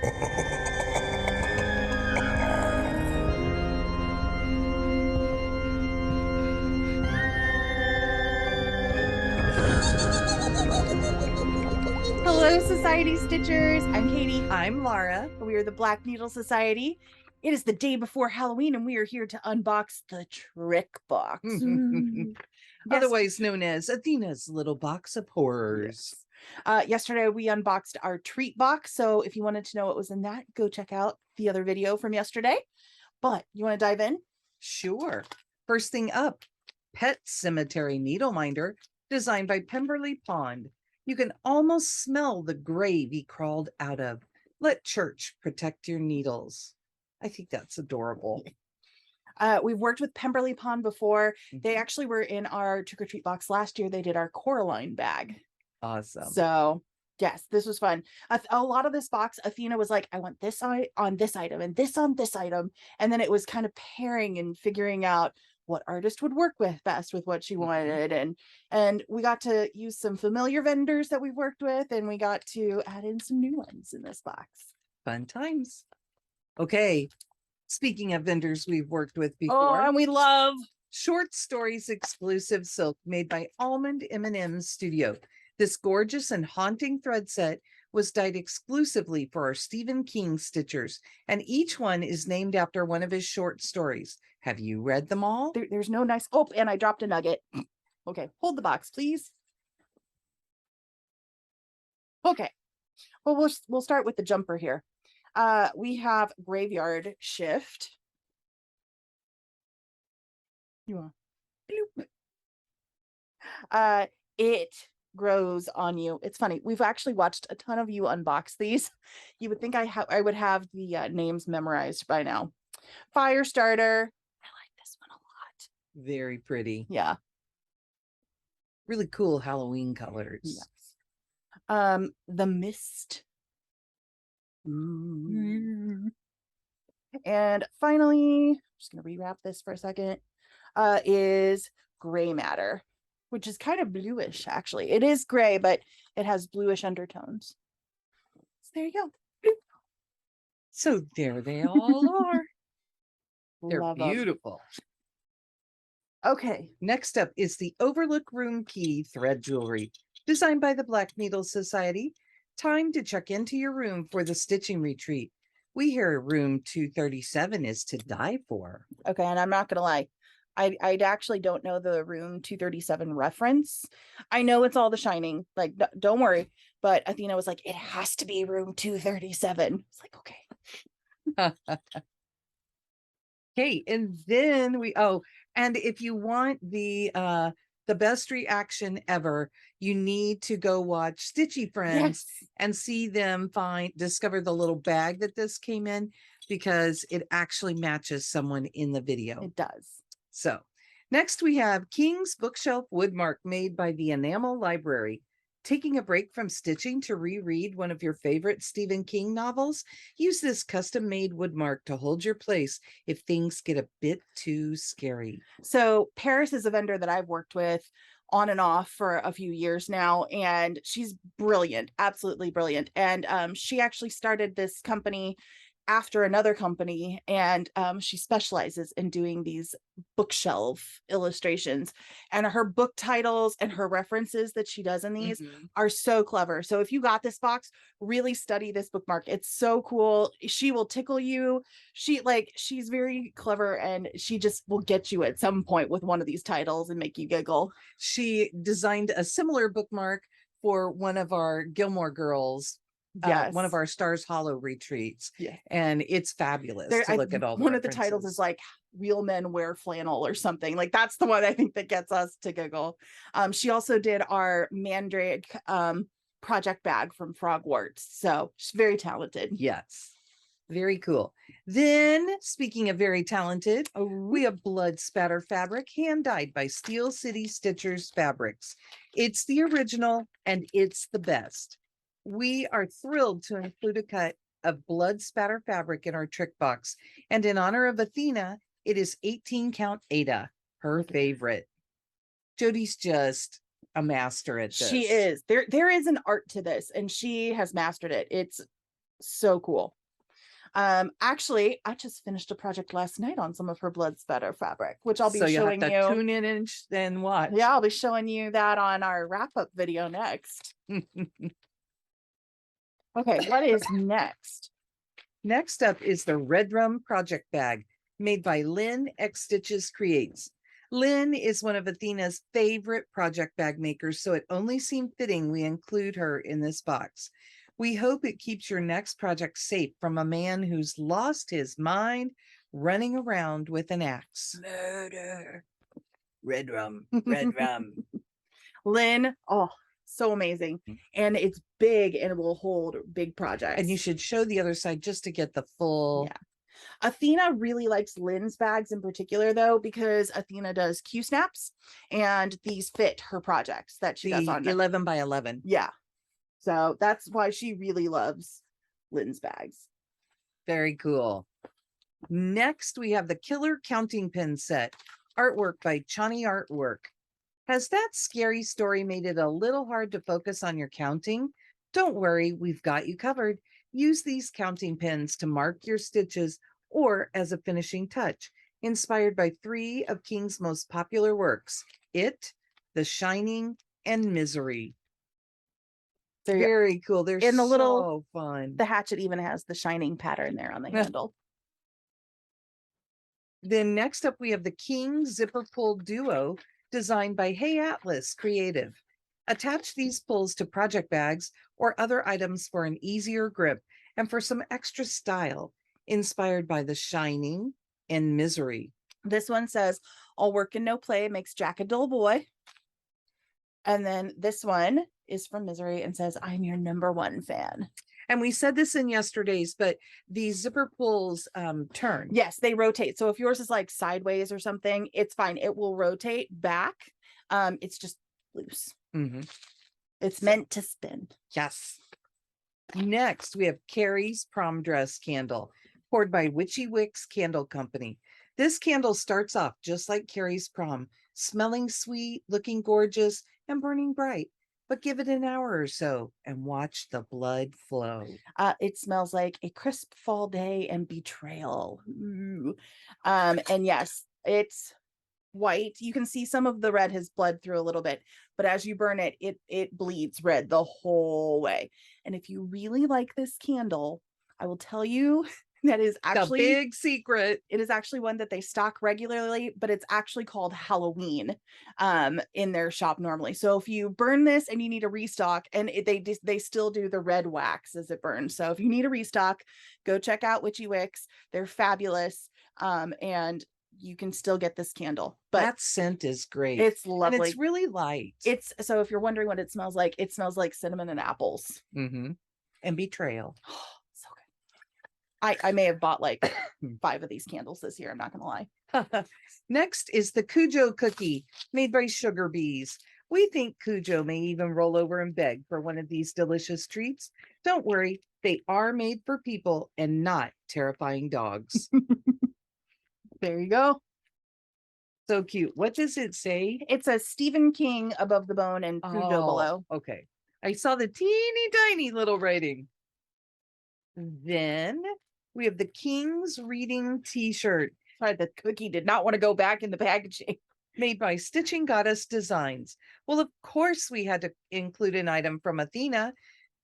Hello, Society Stitchers. I'm Katie. I'm Laura. We are the Black Needle Society. It is the day before Halloween, and we are here to unbox the trick box. Yes. Otherwise known as Athena's Little Box of Horrors. Yes. Yesterday, we unboxed our treat box. So if you wanted to know what was in that, go check out the other video from yesterday. But you want to dive in? Sure. First thing up, Pet Sematary Needleminder, designed by Pemberley Pond. You can almost smell the grave he crawled out of. Let church protect your needles. I think that's adorable. We've worked with Pemberley Pond before. They actually were in our trick-or-treat box last year. They did our Coraline bag. Awesome. So yes, this was fun. A lot of this box, Athena was like, I want this on this item and this on this item. And then it was kind of pairing and figuring out what artist would work with best with what she wanted. And we got to use some familiar vendors that we've worked with, and we got to add in some new ones in this box. Fun times. Okay. Speaking of vendors we've worked with before. Oh, and we love Short Stories exclusive silk made by Almond MnMs Studio. This gorgeous and haunting thread set was dyed exclusively for our Stephen King stitchers, and each one is named after one of his short stories. Have you read them all? There's no nice. Oh, and I dropped a nugget. Okay, hold the box, please. Okay, well, we'll start with the jumper here. We have Graveyard Shift. It grows on you. It's funny. We've actually watched a ton of you unbox these. You would think I would have the names memorized by now. Firestarter. I like this one a lot. Very pretty. Yeah. Really cool Halloween colors. Yes. The Mist. And finally, I'm just gonna rewrap this for a second. Is Gray Matter, which is kind of bluish, actually. It is gray, but it has bluish undertones. So there you go. So there they all are. They're Love beautiful. Okay. Next up is the Overlook Room KeyThread jewelry, designed by the Black Needle Society. Time to check into your room for the stitching retreat. We hear room 237 is to die for. Okay, and I'm not gonna lie. I actually don't know the room 237 reference. I know it's all The Shining. Like, don't worry. But Athena was like, it has to be room 237. It's like, okay. Okay, and then and if you want the best reaction ever, you need to go watch Stitchy Friends and see them discover the little bag that this came in, because it actually matches someone in the video. It does. So next we have King's Bookshelf Woodmark, made by the Enamel Library. Taking a break from stitching to reread one of your favorite Stephen King novels? Use this custom-made woodmark to hold your place if things get a bit too scary. So Paris is a vendor that I've worked with on and off for a few years now, and she's brilliant, absolutely brilliant. And she actually started this company after another company, and she specializes in doing these bookshelf illustrations, and her book titles and her references that she does in these are so clever. So if you got this box, really study this bookmark. It's so cool. She will tickle you. She's very clever, and she just will get you at some point with one of these titles and make you giggle. She designed a similar bookmark for one of our Gilmore Girls, one of our Stars Hollow retreats. Yeah, and it's fabulous to look at all the one references. Of the titles is like Real Men Wear Flannel or something. Like, that's the one I think that gets us to giggle. She also did our Mandrake project bag from Frogwarts, so she's very talented. Yes, very cool. Then, speaking of very talented, we have Blood Spatter fabric, hand dyed by Steel City Stitchers Fabrics. It's the original and it's the best. We are thrilled to include a cut of Blood Spatter fabric in our trick box. And in honor of Athena, it is 18 count Ada, her favorite. Jody's just a master at this. She is. There is an art to this, and she has mastered it. It's So cool. Actually, I just finished a project last night on some of her blood spatter fabric, which I'll So be you'll have showing to you. tune in and watch. Yeah, I'll be showing you that on our wrap-up video next. Okay, what is next? Next up is the Red Rum Project Bag, made by Lynn X Stitches Creates. Lynn is one of Athena's favorite project bag makers, so it only seemed fitting we include her in this box. We hope it keeps your next project safe from a man who's lost his mind running around with an axe. Murder. Red rum, red rum. Lynn, oh, so amazing. And it's big and it will hold big projects. And you should show the other side just to get the full. Yeah. Athena really likes Lynn's bags in particular, though, because Athena does Q snaps and these fit her projects that she does on 11 by 11. Yeah. So that's why she really loves Lynn's bags. Very cool. Next, we have the Killer Counting Pin set, artwork by Chani Artwork. Has that scary story made it a little hard to focus on your counting? Don't worry, we've got you covered. Use these counting pins to mark your stitches or as a finishing touch, inspired by 3 of King's most popular works, It, The Shining, and Misery. Very cool. They're in the so fun. The hatchet even has the shining pattern there on the handle. Then next up, we have the King Zipper Pull Duo, designed by Hey Atlas Creative. Attach these pulls to project bags or other items for an easier grip and for some extra style, inspired by The Shining and Misery. This one says, all work and no play makes Jack a dull boy. And then this one is from Misery and says, I'm your #1 fan. And we said this in yesterday's, but these zipper pulls turn. Yes, they rotate. So if yours is like sideways or something, it's fine. It will rotate back. It's just loose. Mm-hmm. It's meant to spin. Yes. Next, we have Carrie's Prom Dress Candle, poured by Witchy Wicks Candle Company. This candle starts off just like Carrie's prom, smelling sweet, looking gorgeous, and burning bright. But give it an hour or so and watch the blood flow. It smells like a crisp fall day and betrayal. And yes, it's white. You can see some of the red has bled through a little bit, but as you burn it, it bleeds red the whole way. And if you really like this candle, I will tell you that is actually the big secret. It is actually one that they stock regularly, but it's actually called Halloween in their shop normally. So if you burn this and you need a restock, and they still do the red wax as it burns. So if you need a restock, go check out Witchy Wicks. They're fabulous. And you can still get this candle. But that scent is great. It's lovely. And it's really light. So if you're wondering what it smells like cinnamon and apples. Mm-hmm. And betrayal. So good. I may have bought like 5 of these candles this year. I'm not gonna lie. Next is the Cujo cookie, made by Sugar Bees. We think Cujo may even roll over and beg for one of these delicious treats. Don't worry, they are made for people and not terrifying dogs. There you go. So cute. What does it say? It says Stephen King above the bone and Cujo below. Okay. I saw the teeny tiny little writing. Then we have the King's Reading t-shirt. Sorry, the cookie did not want to go back in the packaging. Made by Stitching Goddess Designs. Well, of course we had to include an item from Athena.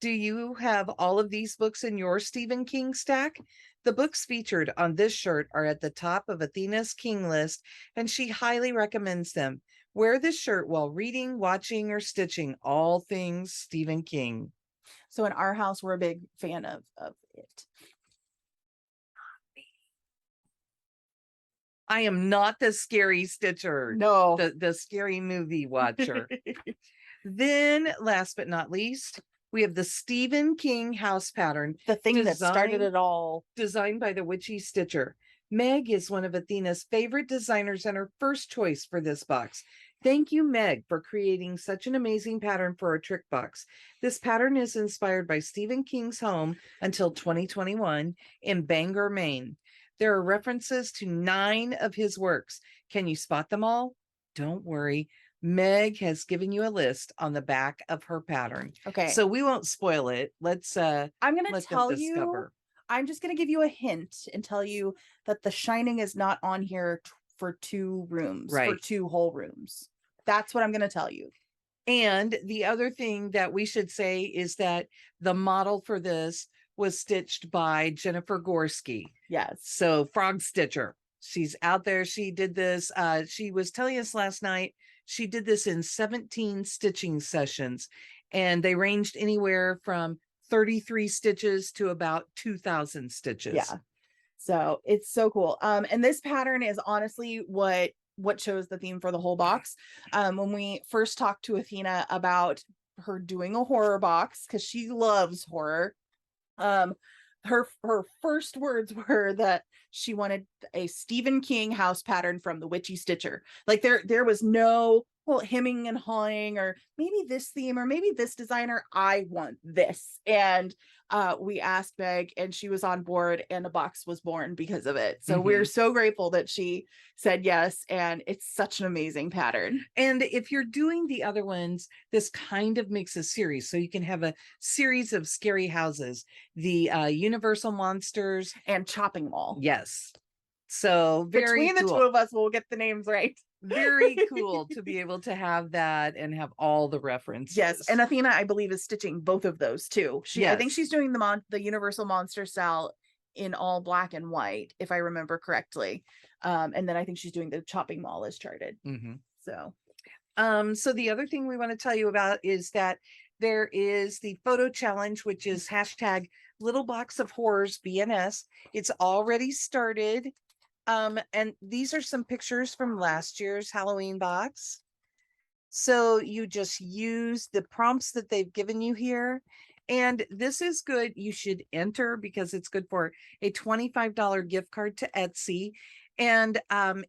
Do you have all of these books in your Stephen King stack? The books featured on this shirt are at the top of Athena's King list, and she highly recommends them. Wear this shirt while reading, watching, or stitching all things Stephen King. So in our house, we're a big fan of it. I am not the scary stitcher. No. The scary movie watcher. Then, last but not least, we have the Stephen King house pattern. The thing that started it all. Designed by the Witchy Stitcher. Meg is one of Athena's favorite designers and her first choice for this box. Thank you, Meg, for creating such an amazing pattern for a trick box. This pattern is inspired by Stephen King's home until 2021 in Bangor, Maine. There are references to 9 of his works. Can you spot them all? Don't worry. Meg has given you a list on the back of her pattern. Okay. So we won't spoil it. Let's I'm going to let them tell you, discover. I'm just going to give you a hint and tell you that the shining is not on here for 2 rooms, for Right. 2 whole rooms. That's what I'm going to tell you. And the other thing that we should say is that the model for this was stitched by Jennifer Gorski. Yes. So Frog Stitcher. She's out there. She did this. She was telling us last night, she did this in 17 stitching sessions, and they ranged anywhere from 33 stitches to about 2,000 stitches. Yeah. So it's so cool. And this pattern is honestly what chose the theme for the whole box. When we first talked to Athena about her doing a horror box, because she loves horror, her first words were that she wanted a Stephen King house pattern from the Witchy Stitcher. Like there was no hemming and hawing, or maybe this theme, or maybe this designer. I want this. And we asked Meg, and she was on board, and a box was born because of it. So we're so grateful that she said yes, and it's such an amazing pattern. And if you're doing the other ones, this kind of makes a series, so you can have a series of scary houses, the Universal Monsters and Chopping Mall. Yes. So very between cool. The 2 of us, we'll get the names right. Very cool to be able to have that and have all the references. Yes, and Athena, I believe, is stitching both of those too. I think she's doing the Universal Monster style in all black and white, if I remember correctly. And then I think she's doing the Chopping Mall as charted. So the other thing we want to tell you about is that there is the photo challenge, which is hashtag Little Box of Horrors BNS. It's already started. And these are some pictures from last year's Halloween box. So you just use the prompts that they've given you here. And this is good. You should enter because it's good for a $25 gift card to Etsy. And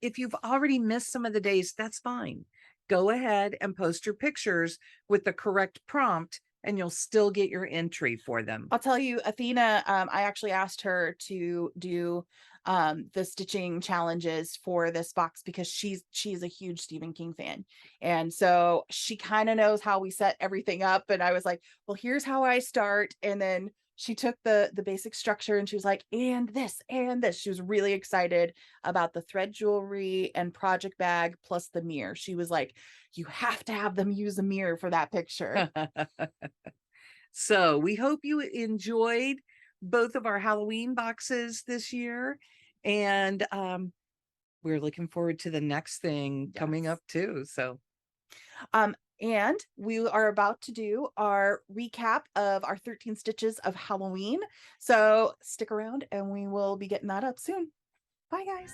if you've already missed some of the days, that's fine. Go ahead and post your pictures with the correct prompt, and you'll still get your entry for them. I'll tell you, Athena, I actually asked her to do the stitching challenges for this box because she's a huge Stephen King fan. And so she kind of knows how we set everything up. And I was like, well, here's how I start. And then she took the basic structure and she was like, and this and this. She was really excited about the thread jewelry and project bag plus the mirror. She was like, you have to have them use a mirror for that picture. So we hope you enjoyed both of our Halloween boxes this year. And we're looking forward to the next thing coming up too. So and we are about to do our recap of our 13 stitches of Halloween. So stick around and we will be getting that up soon. Bye, guys.